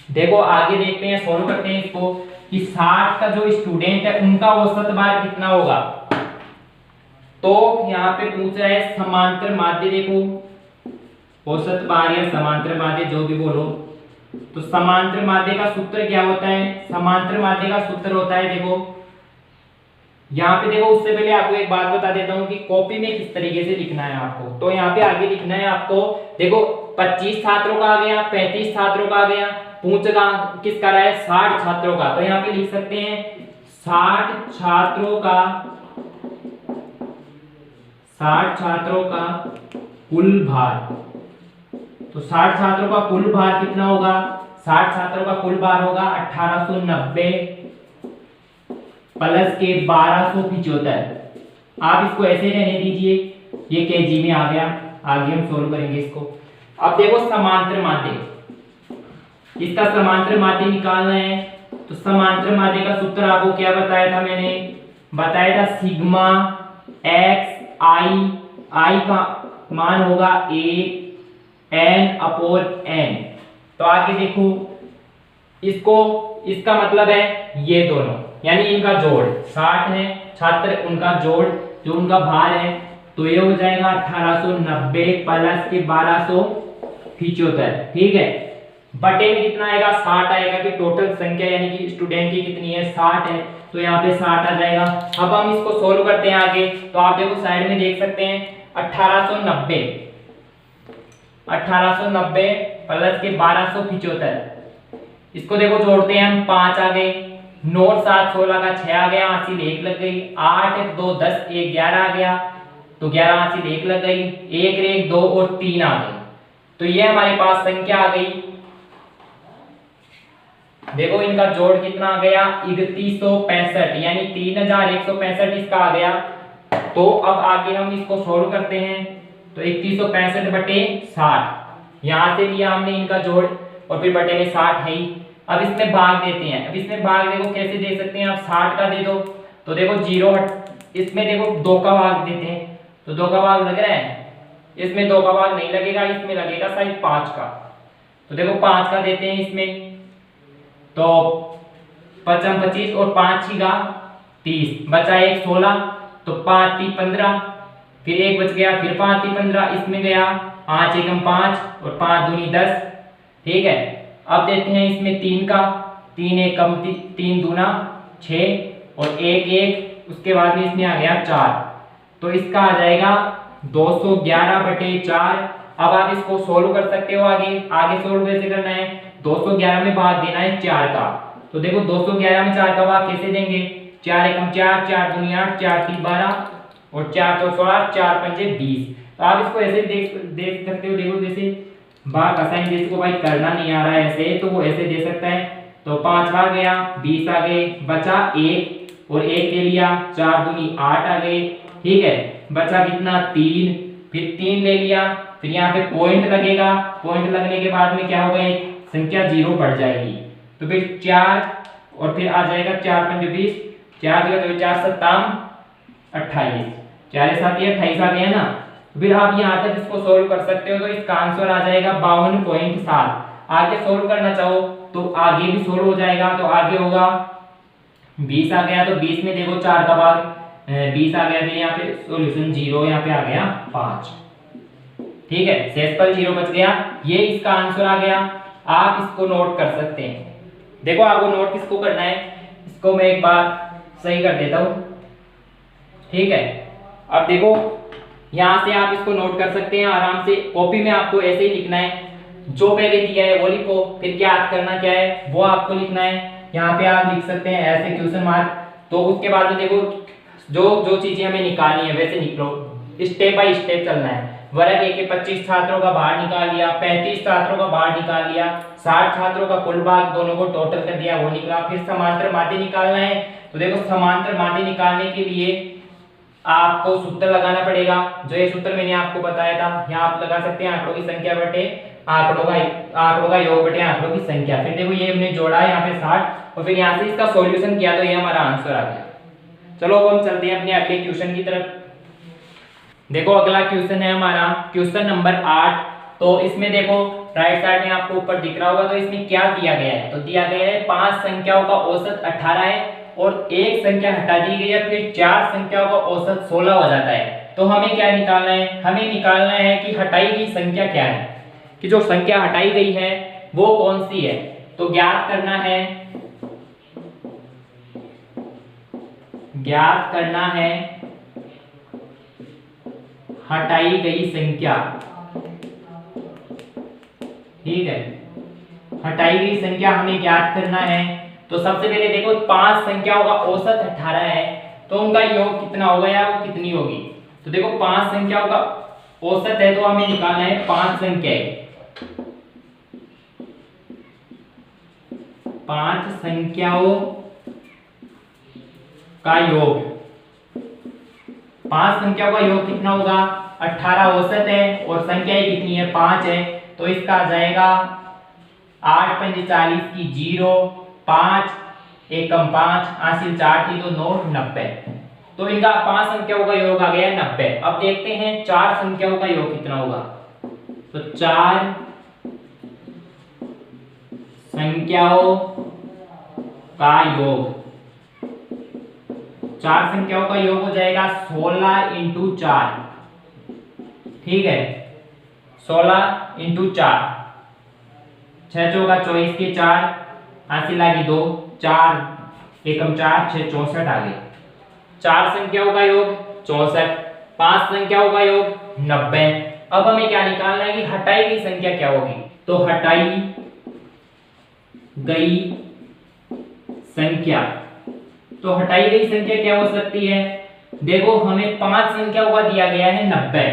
देखो आगे देखते हैं, सोल्व करते हैं इसको कि 60 का जो स्टूडेंट है उनका औसत भार कितना होगा। तो यहाँ पे पूछ रहा है समांतर माध्य, देखो औसत भार या समांतर माध्य जो भी बोलो, तो समांतर माध्य का सूत्र क्या होता है, समांतर माध्य का सूत्र होता है, देखो यहाँ पे देखो, उससे पहले आपको एक बात बता देता हूँ कि कॉपी में किस तरीके से लिखना है आपको। तो यहाँ पे आगे लिखना है आपको, देखो 25 छात्रों का आ गया, 35 छात्रों का आ गया, पूछ का किसका रहा है 60 छात्रों का। तो यहाँ पे लिख सकते हैं 60 छात्रों का कुल भार। तो 60 छात्रों का कुल भार कितना होगा, 60 छात्रों का कुल भार होगा 1890 प्लस के 1275। आप इसको ऐसे रहने दीजिए, ये केजी में आ गया, आगे हम सोल्व करेंगे इसको। अब देखो समांतर माध्य, इसका समांतर माध्य निकालना है। तो समांतर माध्य का सूत्र आपको क्या बताया था, मैंने बताया था सिग्मा एक्स आई का मान होगा n/n। तो आगे देखो इसको, इसका मतलब है ये दोनों, यानी इनका जोड़ 60 है छात्र, उनका जोड़ जो उनका भार है, तो ये हो जाएगा 1890 प्लस के 1275। ठीक है, बटे में कितना आएगा 60 आएगा कि टोटल संख्या यानी कि स्टूडेंट की कितनी है 60 है, तो यहाँ पे 60 आ जाएगा। अब हम इसको सोल्व करते हैं आगे। तो आप देखो साइड में देख सकते हैं 1890 प्लस के 1275, इसको देखो जोड़ते हैं हम, 5 आ गए, 9 7 16 का 6 आ गया, हासिल 1 लग गई, 8 2 10 1 11 आ गया, तो 11 हासिल 1 लग गई, 1 1 2 और 3 आ गई। तो ये हमारे पास संख्या आ गई, देखो इनका जोड़ कितना आ गया 3165, यानी 3165 इसका आ गया। तो अब आगे हम इसको सोल्व करते हैं। तो 3165 बटे 60, यहां से लिया हमने इनका जोड़ और फिर बटे में 60 है ही। अब इसमें भाग देते हैं। अब इसमें भाग देखो कैसे दे सकते हैं, आप 60 का दे दो तो देखो 0, इसमें देखो 2 का भाग देते हैं, तो 2 का भाग लग रहा है, इसमें 2 का भाग नहीं लगेगा, इसमें लगेगा शायद 5 का। तो देखो 5 का देते हैं इसमें, तो 55 25 और 5 ही का 30, बचा 1 16, तो 5 3 15, फिर 1 बच गया, फिर 5 3 15, इसमें गया 5 एकम 5 और 5 दूनी 10। ठीक है, अब देते हैं इसमें 3 का, 3 एकम 3 दूना 6 और 1 1, उसके बाद में इसमें आ गया 4, तो इसका आ जाएगा 211 बटे 4। अब आप इसको सोल्व कर सकते हो। आगे सोल्व कैसे करना है, 211 में भाग देना है 4 का। तो देखो 211 में 4 का भाग कैसे देंगे, 4 एकम 4, 4 दूनी 8, 4 3 12 और 4 4 16, 4 पंजे 20। तो आप इसको ऐसे देख सकते हो, देखो जैसे भाग का साइन जिसको भाई करना नहीं आ रहा है ऐसे, तो वो ऐसे दे सकता है। तो 5 आ गया, 20 आ गए, बचा 1 और 1 ले लिया, 4 दूनी 8 आ गए। ठीक है, बचा कितना 3, फिर 3 ले लिया, फिर यहाँ पे पॉइंट लगेगा, पॉइंट लगने के बाद में क्या होगा, संख्या 0 बढ़ जाएगी। तो फिर 4 और फिर आ जाएगा 4 पंजे 20, 4 जगह तो 4 सत्ताम 28, 4 7 28 आ गया ना। तो फिर आप यहाँ तक इसको सोल्व कर सकते हो, तो इसका आंसर आ जाएगा 52.7। आगे सोल्व करना चाहो तो आगे भी सोल्व हो जाएगा। तो आगे होगा 20 आ गया, तो 20 में देखो 4 का भाग 20 आ गया, फिर यहाँ पे सॉल्यूशन 0, यहाँ पे आ गया 5। ठीक है, शेषफल 0 बच गया, ये इसका आंसर आ गया। आप इसको नोट कर सकते हैं। देखो आपको नोट किसको करना है, इसको मैं एक बार सही कर देता हूं। ठीक है, अब देखो यहां से आप इसको नोट कर सकते हैं आराम से। कॉपी में आपको ऐसे ही लिखना है, जो पहले दिया है वो लिखो, फिर क्या याद करना क्या है वो आपको लिखना है। यहाँ पे आप लिख सकते हैं ऐसे क्वेश्चन मार्क। तो उसके बाद में देखो जो जो चीजें हमें निकालनी है वैसे निकलो, स्टेप बाय स्टेप चलना है। वर्ग ए के 25 छात्रों का बाहर निकाल लिया, 35 छात्रों का बाहर निकाल लिया, 60 छात्रों का कुल भाग दोनों को टोटल कर दिया, वो निकला। फिर समांतर माध्य निकालना है। तो देखो समांतर माध्य निकालने के लिए आपको सूत्र लगाना पड़ेगा, जो ये सूत्र मैंने आपको बताया था। यहाँ आप लगा सकते हैं आंकड़ों की संख्या बटे आंकड़ों का योग बटे आंकड़ों की संख्या। फिर देखो ये हमने जोड़ा है यहाँ पे 60 और फिर यहाँ से इसका सॉल्यूशन किया, तो ये हमारा आंसर आ गया। चलो अब हम चलते हैं अपने अगले क्वेश्चन की तरफ। देखो अगला क्वेश्चन है हमारा क्वेश्चन नंबर 8। तो इसमें देखो राइट साइड में आपको ऊपर दिख रहा होगा, तो इसमें क्या दिया गया है, तो दिया गया है 5 संख्याओं का औसत 18 है और एक संख्या हटा दी गई है, फिर 4 संख्याओं का औसत 16 हो जाता है। तो हमें क्या निकालना है, हमें निकालना है कि हटाई गई संख्या क्या है, कि जो संख्या हटाई गई है वो कौन सी है। तो ज्ञात करना है हटाई गई संख्या। ठीक है, हटाई गई संख्या हमें ज्ञात करना है। तो सबसे पहले देखो 5 संख्याओं का औसत 18 है, तो उनका योग कितना होगा या वो कितनी होगी। तो देखो 5 संख्याओं का औसत है, तो हमें निकालना है 5 संख्याएं, 5 संख्याओं का योग। 5 संख्याओं का योग कितना होगा, 18 औसत है और संख्याएं कितनी है 5 है। तो इसका आ जाएगा 8 पंजे 40 की 0, 5 एकम 5, हासिल 4 थी तो 9 90। तो इनका 5 संख्याओं का योग आ गया 90। अब देखते हैं 4 संख्याओं का योग कितना होगा। तो 4 संख्याओं का योग, 4 संख्याओं का योग हो जाएगा 16 इंटू 4। ठीक है, 16 इंटू 4, 6 चौका 24 के 4, हासिल आ गई 2, 4 एकम 4, 6 64 आ गए। 4 संख्याओं का योग 64, 5 संख्याओं का योग 90। अब हमें क्या निकालना है कि हटाई गई संख्या क्या होगी। तो हटाई गई संख्या, तो हटाई गई संख्या क्या हो सकती है। देखो हमें 5 संख्याओं का दिया गया है 90,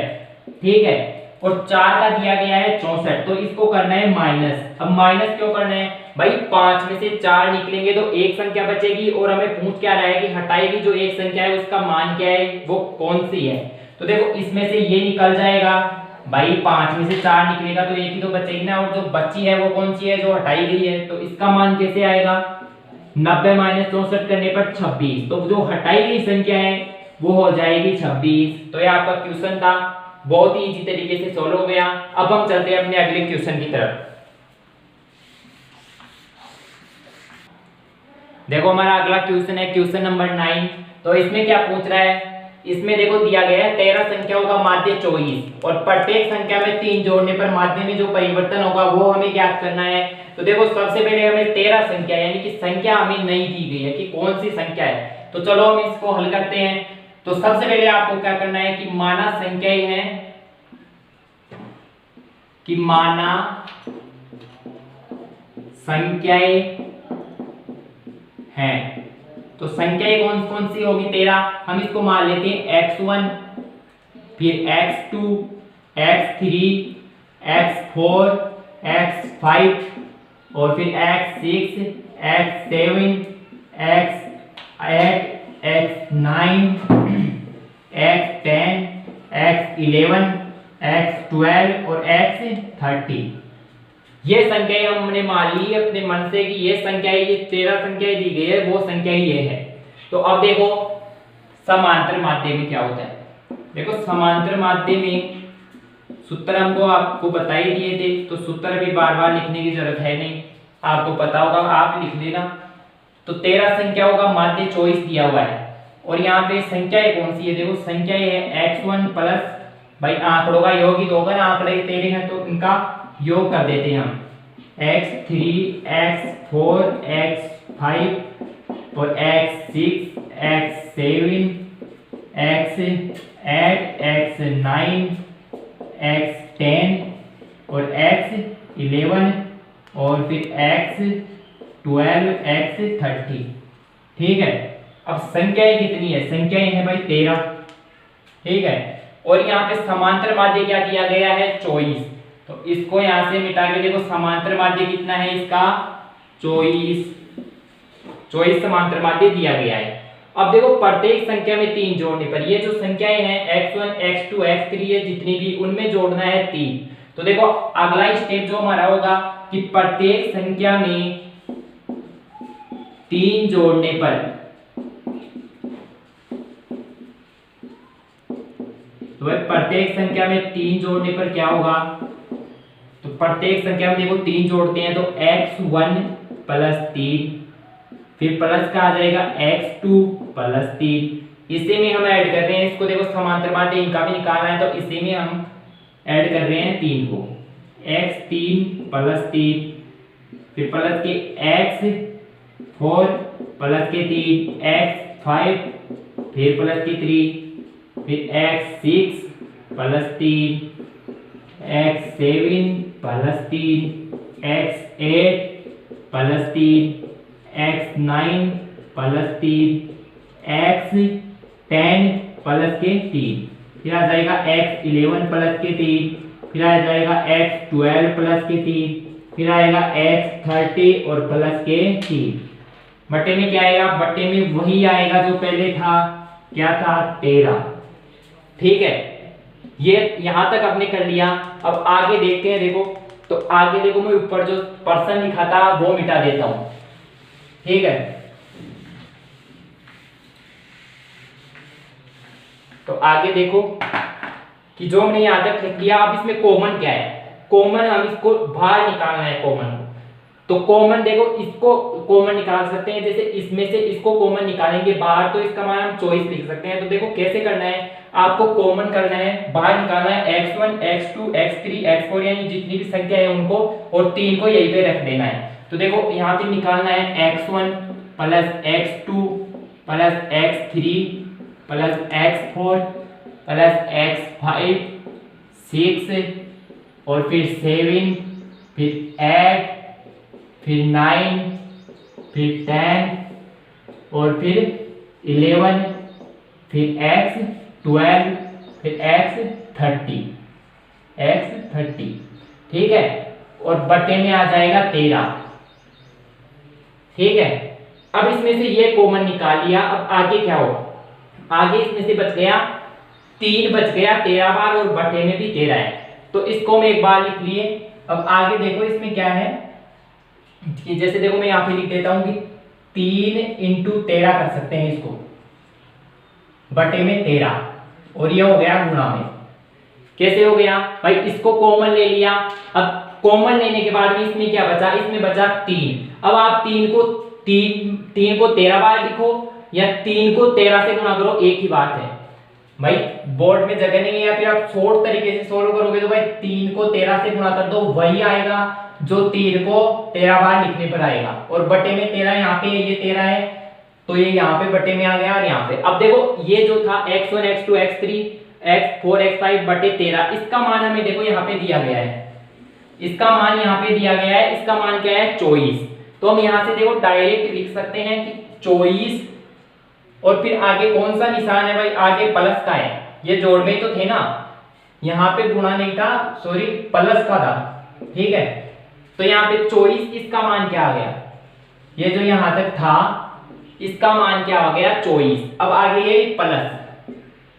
ठीक है, और 4 का दिया गया है 64। तो इसको करना है माइनस। अब माइनस क्यों करना है भाई, 5 में से 4 निकलेंगे तो एक संख्या बचेगी, और हमें पूछ क्या रहा है कि हटाई गई जो एक संख्या है उसका मान क्या है, वो कौन सी है। तो देखो इसमें से ये निकल जाएगा भाई, 5 में से 4 निकलेगा तो एक ही तो बचेगी ना, और जो बची है वो कौन सी है, जो हटाई गई है। तो इसका मान कैसे आएगा, 90 माइनस 64 करने पर 26। तो जो हटाई गई संख्या है वो हो जाएगी 26। तो ये आपका क्वेश्चन था, बहुत ही इजी तरीके से सॉल्व हो गया। अब हम चलते हैं अपने अगले क्वेश्चन की तरफ। देखो हमारा अगला क्वेश्चन है क्वेश्चन नंबर 9। तो इसमें क्या पूछ रहा है, इसमें देखो दिया गया है 13 संख्याओं का माध्य 24, और प्रत्येक संख्या में 3 जोड़ने पर माध्य में जो परिवर्तन होगा वो हमें ज्ञात करना है। तो देखो सबसे पहले हमें 13 संख्या यानी कि संख्या हमें नहीं दी गई है कि कौन सी संख्या है। तो चलो हम इसको हल करते हैं। तो सबसे पहले आपको क्या करना है कि माना संख्याएं हैं, कि माना संख्याएं हैं। तो संख्याएं कौन कौन सी होगी 13, हम इसको मान लेते हैं x1, फिर x2, x3, x4, x5 और फिर x6, x7 x8 x9 x10 x11 x12 और x30। ये संख्याएं हमने मान ली अपने मन से कि ये संख्याएं, ये 13 संख्याएं दी गई है, वो संख्या ही ये है। तो अब देखो समांतर माध्य में क्या होता है। देखो समांतर माध्य में सूत्र हमको आपको बता ही दिए थे, तो सूत्र भी बार बार लिखने की जरूरत है नहीं, आपको पता होगा, आप लिख देना। तो 13 संख्याओं का माध्य 24 दिया हुआ है और यहाँ पे संख्याएं कौन सी है, देखो संख्याएं है x1 प्लस, भाई आंकड़ों का योग ही तो होगा ना, आंकड़े 13 हैं तो इनका योग कर देते हैं हम, x3 x4 x5 और x6 x7 x8 x9 x10 और x11 और फिर x12 x30। ठीक है, अब संख्याएं कितनी है, संख्याएं हैं भाई 13। ठीक है, और यहाँ पे समांतर माध्य क्या दिया गया है 24, तो इसको यहाँ से मिटा के देखो समांतर माध्य कितना है इसका 24 समांतर माध्य दिया गया है। अब देखो प्रत्येक संख्या में 3 जोड़ने पर, ये जो संख्याएं हैं x1 x2 x3 ये जितनी भी, उनमें जोड़ना है 3। तो देखो अगला स्टेप जो हमारा होगा कि प्रत्येक संख्या में 3 जोड़ने पर, तो भाई प्रत्येक संख्या में 3 जोड़ने पर क्या होगा, तो प्रत्येक संख्या में देखो 3 जोड़ते हैं तो x1 प्लस 3, फिर प्लस का आ जाएगा x2 प्लस 3, इसी में हम ऐड कर रहे हैं इसको, देखो समांतर माध्य इनका भी निकालना है तो इसी में हम ऐड कर रहे हैं 3 को, x3 प्लस 3, फिर प्लस के x4 प्लस के 3 x5, फिर प्लस के 3, फिर x6 plus 3 x7 plus 3 x8 plus 3 x9 plus 3 x10 plus के 3, फिर आ जाएगा x11 प्लस के 3, फिर आ जाएगा x12 प्लस के 3, फिर आएगा x30 और प्लस के 3। बटे में क्या आएगा, बटे में वही आएगा जो पहले था, क्या था 13। ठीक है, ये यहां तक आपने कर लिया। अब आगे देखते हैं, देखो तो आगे देखो मैं ऊपर जो पर्सन लिखा था वो मिटा देता हूं। ठीक है, तो आगे देखो कि जो हमने यहां तक लिख लिया, अब इसमें कॉमन क्या है, कॉमन हम इसको बाहर निकालना है कॉमन को। तो कॉमन देखो इसको कॉमन निकाल सकते हैं, जैसे इसमें से इसको कॉमन निकालेंगे बाहर तो इसका मान हम 24 लिख सकते हैं। तो देखो कैसे करना है, आपको कॉमन करना है, बाहर निकालना है x1 x2 x3 x4 यानी जितनी भी संख्या है उनको, और 3 को यहीं पे रख देना है। तो देखो यहाँ पे निकालना है x1 plus x2 plus x3 plus x4 plus x5 6 और फिर 7 फिर 8 फिर 9 फिर 10 और फिर 11 फिर x12 फिर x30। ठीक है, और बटे में आ जाएगा 13। ठीक है, अब इसमें से ये कॉमन निकाल लिया। अब आगे क्या होगा, आगे इसमें से बच गया 3 बच गया 13 बार और बटे में भी 13 है, तो इसको मैं एक बार लिख लिए। अब आगे देखो इसमें क्या है कि जैसे देखो मैं यहाँ पे लिख देता हूं कि 3 × 13 कर सकते हैं इसको, बटे में 13, और ये हो गया गुणा में। कैसे हो गया भाई, इसको कॉमन ले लिया। अब कॉमन लेने के बाद में इसमें क्या बचा, इसमें बचा 3। अब आप 3 को 13 बार लिखो या 3 को 13 से गुणा करो, एक ही बात है भाई। बोर्ड में जगह नहीं है या फिर आप शॉर्ट तरीके से सोल्व करोगे तो भाई 3 को 13 से गुणा कर दो, वही आएगा जो 3 को 13 बार लिखने पर आएगा। और बटे में 13 यहाँ पे ये 13 है तो ये यहाँ पे बटे में आ गया, और यहाँ पे अब देखो ये जो था x1 x2 x3 x4 x5 बटे 13, इसका मान हमें देखो यहाँ पे दिया गया है, इसका मान यहाँ पे दिया गया है, इसका मान क्या है 24। तो हम यहाँ से देखो डायरेक्ट लिख सकते हैं कि 24, और फिर आगे कौन सा निशान है भाई, आगे प्लस का है, ये जोड़ में तो थे ना, यहाँ पे गुणा नहीं था, सॉरी प्लस का था। ठीक है, तो यहाँ पे 24 इसका मान क्या आ गया, ये जो यहाँ तक था इसका मान क्या हो गया 24। अब आगे ये प्लस,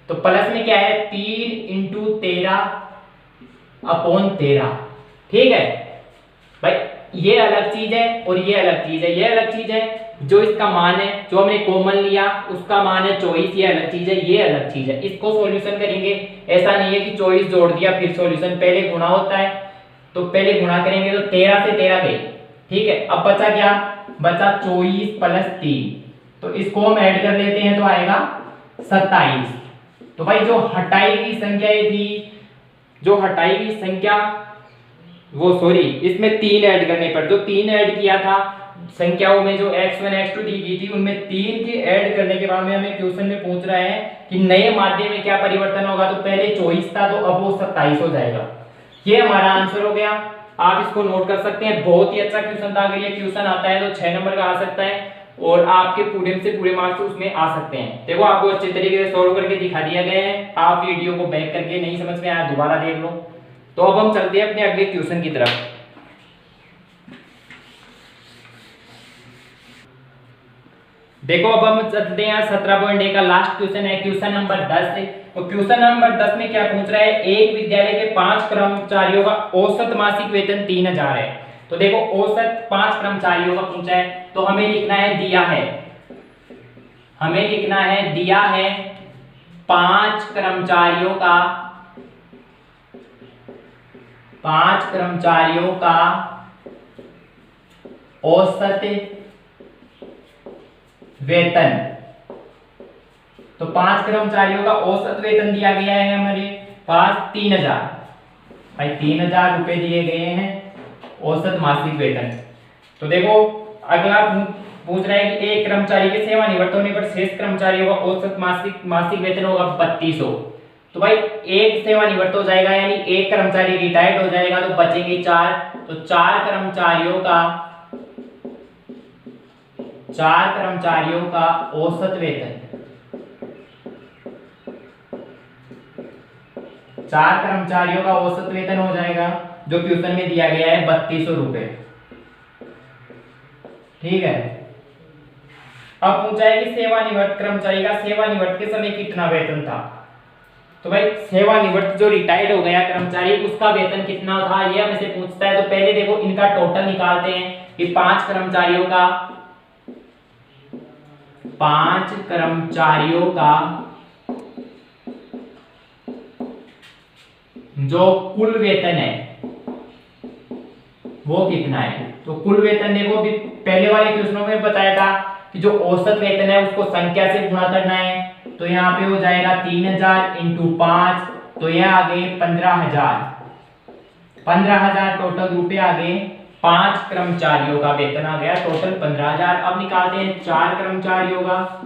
तो प्लस में क्या है 3 इंटू 13/13। ठीक है भाई, ये अलग चीज है और ये अलग चीज है। ये अलग चीज है जो इसका मान है, जो हमने कॉमन लिया उसका मान है 24, ये अलग चीज है, ये अलग चीज है। इसको सॉल्यूशन करेंगे, ऐसा नहीं है कि 24 जोड़ दिया फिर सॉल्यूशन, पहले गुणा होता है तो पहले गुणा करेंगे तो 13 से 13 गए। ठीक है, अब बचा क्या, बचा 24 प्लस 3, तो इसको हम ऐड कर लेते हैं तो आएगा 27। तो भाई जो हटाई गई संख्या ये थी, जो हटाई गई संख्या वो सॉरी इसमें 3 ऐड करने पर, जो 3 ऐड किया था संख्याओं में, जो x1 x2 दी गई थी उनमें 3 के ऐड करने के बाद में हमें क्वेश्चन में पूछ रहा है कि नए माध्य में क्या परिवर्तन होगा। तो पहले 24 था तो अब वो 27 हो जाएगा। ये हमारा आंसर हो गया। आप इसको नोट कर सकते हैं, बहुत ही अच्छा क्वेश्चन था। अगर ये क्वेश्चन आता है तो 6 नंबर का आ सकता है और आपके पूरे से पूरे मार्क्स उसमें आ सकते हैं। देखो आपको अच्छे तरीके से सॉल्व करके दिखा दिया गया है, आप वीडियो को बैक करके नहीं समझ में आया दोबारा देख लो। तो अब हम चलते हैं अपने अगले क्वेश्चन की तरफ। देखो अब हम चलते हैं 17.1 का लास्ट क्वेश्चन है, क्वेश्चन नंबर 10 है। तो क्वेश्चन नंबर 10 में क्या पूछ रहा है, एक विद्यालय के 5 कर्मचारियों का औसत मासिक वेतन 3000 है। तो देखो औसत 5 कर्मचारियों का पूछा है, तो हमें लिखना है दिया है, हमें लिखना है दिया है 5 कर्मचारियों का, 5 कर्मचारियों का औसत वेतन। तो 5 कर्मचारियों का औसत वेतन दिया गया है हमारे पास 3000। भाई 3000 रुपए दिए गए हैं औसत मासिक वेतन। तो देखो अगला पूछ रहा है कि एक कर्मचारी के सेवानिवृत्त होने पर शेष कर्मचारियों का औसत मासिक वेतन होगा 3200। तो भाई एक सेवानिवृत्त हो जाएगा यानी एक कर्मचारी रिटायर्ड हो जाएगा, तो बचेंगे 4। तो 4 कर्मचारियों का औसत वेतन, 4 कर्मचारियों का औसत वेतन हो जाएगा जो क्वेश्चन में दिया गया है 3200 रुपए। ठीक है, अब पूछा है कि सेवानिवृत्त कर्मचारी का सेवानिवृत्त के समय कितना वेतन था। तो भाई सेवानिवृत्त जो रिटायर्ड हो गया कर्मचारी उसका वेतन कितना था ये हमसे पूछता है। तो पहले देखो इनका टोटल निकालते हैं कि 5 कर्मचारियों का जो कुल वेतन है वो कितना है। तो कुल वेतन देखो अभी पहले वाले क्वेश्चनों में बताया था कि जो औसत वेतन है उसको संख्या से गुणा करना है। तो यहाँ पे हो जाएगा 3000 इंटू 5, तो यह आ गए 15,000 टोटल रुपए आ गए। 5 कर्मचारियों का वेतन आ गया टोटल 15,000। अब निकालते हैं 4 कर्मचारियों का,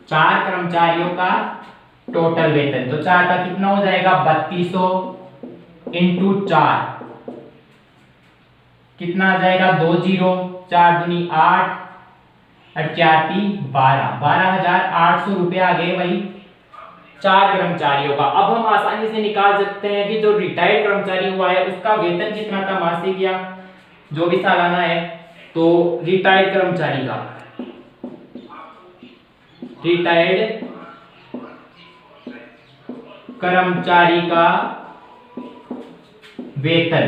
4 कर्मचारियों का टोटल वेतन। तो 4 का कितना हो जाएगा 3200 इंटू 4 कितना आ जाएगा 20, 4 दूनी 8 और 4 × 12, 12,800 रुपए आ गए भाई 4 कर्मचारियों का। अब हम आसानी से निकाल सकते हैं कि जो रिटायर्ड कर्मचारी हुआ है उसका वेतन कितना था मासिक या जो भी सालाना है। तो रिटायर्ड कर्मचारी का वेतन,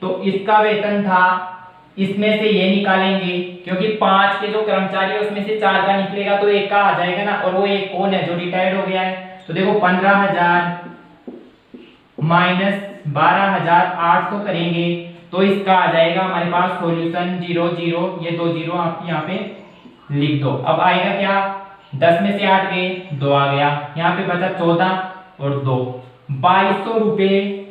तो इसका वेतन था, इसमें से ये निकालेंगे क्योंकि 5 के जो कर्मचारी है उसमें से 4 का निकलेगा तो 1 का आ जाएगा ना, और वो एक कौन है जो रिटायर्ड हो गया है। तो देखो 15,000 माइनस 12,800 करेंगे तो इसका आ जाएगा हमारे पास सॉल्यूशन 0 0, ये 2 0 आप यहाँ पे लिख दो। अब आएगा क्या 10 में से 8 गए 2 आ गया, यहाँ पे बचा 14 और 2, 2200 रुपए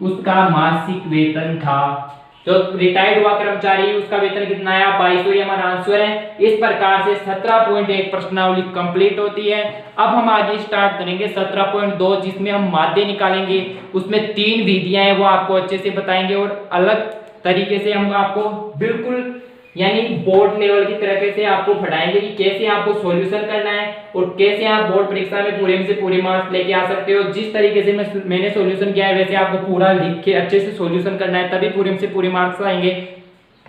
उसका मासिक वेतन था। जो रिटायर्ड हुआ कर्मचारी उसका वेतन कितना आया 2200, ये हमारा आंसर है। इस प्रकार से 17.1 प्रश्नावली कंप्लीट होती है। अब हम आगे स्टार्ट करेंगे 17.2 जिसमें हम माध्य निकालेंगे। उसमें 3 विधियां हैं वो आपको अच्छे से बताएंगे और अलग तरीके से हम आपको बिल्कुल यानी बोर्ड लेवल की तरीके से आपको पढ़ाएंगे कि कैसे आपको सॉल्यूशन करना है और कैसे आप बोर्ड परीक्षा में पूरे से पूरे मार्क्स लेके आ सकते हो। जिस तरीके से मैंने सॉल्यूशन किया है वैसे आपको पूरा लिख के अच्छे से सॉल्यूशन करना है, तभी पूरे से पूरे मार्क्स आएंगे।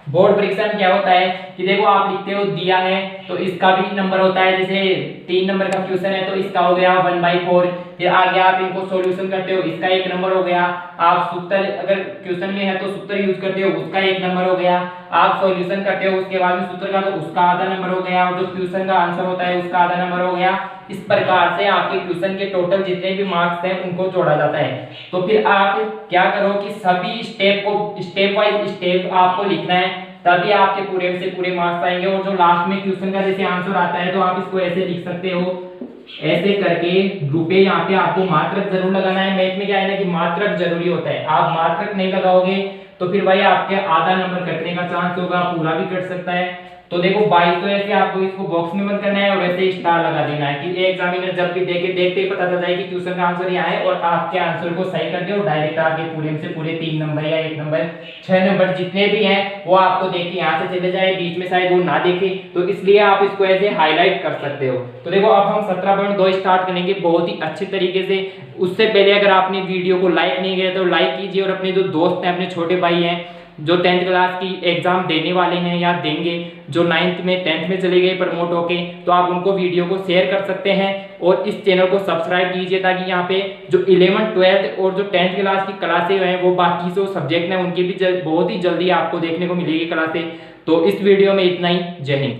बोर्ड परीक्षा में क्या होता है कि देखो आप लिखते हो दिया है तो इसका भी नंबर होता है, जैसे 3 नंबर का क्वेश्चन है तो इसका हो गया 1/4, फिर आगे आप इनको सॉल्यूशन करते हो, इसका 1 नंबर हो गया। आप सूत्र अगर क्वेश्चन में है तो सूत्र यूज करते हो, उसका 1 नंबर हो गया। आप सॉल्यूशन करते हो उसके बाद में सूत्र का, तो उसका आधा नंबर हो गया, और जो क्वेश्चन का आंसर होता है उसका आधा नंबर हो गया। इस प्रकार से आपके क्वेश्चन के टोटल जितने भी मार्क्स हैं उनको जोड़ा जाता है। तो फिर आप क्या करो कि सभी स्टेप को स्टेप बाय स्टेप आपको लिखना है, तभी आपके पूरे से पूरे मार्क्स आएंगे। और जो लास्ट में क्वेश्चन का जैसे आंसर आता है तो आप इसको ऐसे लिख सकते हो, ऐसे करके रुपए यहाँ पे आपको मात्रक जरूर लगाना है। मैथ में क्या है ना कि मात्रक जरूरी होता है, आप मात्रक नहीं लगाओगे तो फिर भाई आपके आधा नंबर कटने का चांस होगा, पूरा भी कट सकता है। तो देखो 22 तो ऐसे आपको इसको बॉक्स में बंद करना है और वैसे स्टार लगा देना है कि एग्जामिनर जब भी देखते ही पता चल जाए कि क्वेश्चन का आंसर यहाँ है, और आपके आंसर को सही कर दे और डायरेक्ट आगे पूरे से पूरे 3 नंबर या 1 नंबर 6 नंबर जितने भी हैं वो आपको देख के यहाँ से चले जाए, बीच में शायद वो ना देखे, तो इसलिए आप इसको ऐसे हाईलाइट कर सकते हो। तो देखो अब हम 17.2 स्टार्ट करेंगे बहुत ही अच्छे तरीके से। उससे पहले अगर आपने वीडियो को लाइक नहीं किया तो लाइक कीजिए, और अपने जो दोस्त हैं, अपने छोटे भाई हैं जो 10th क्लास की एग्जाम देने वाले हैं या देंगे, जो 9th में 10th में चले गए प्रमोट होके, तो आप उनको वीडियो को शेयर कर सकते हैं और इस चैनल को सब्सक्राइब कीजिए, ताकि यहाँ पे जो 11th 12th और जो 10th क्लास की क्लासें हैं वो बाकी जो सब्जेक्ट हैं उनकी भी बहुत ही जल्दी आपको देखने को मिलेगी क्लासें। तो इस वीडियो में इतना ही। जय हिंद।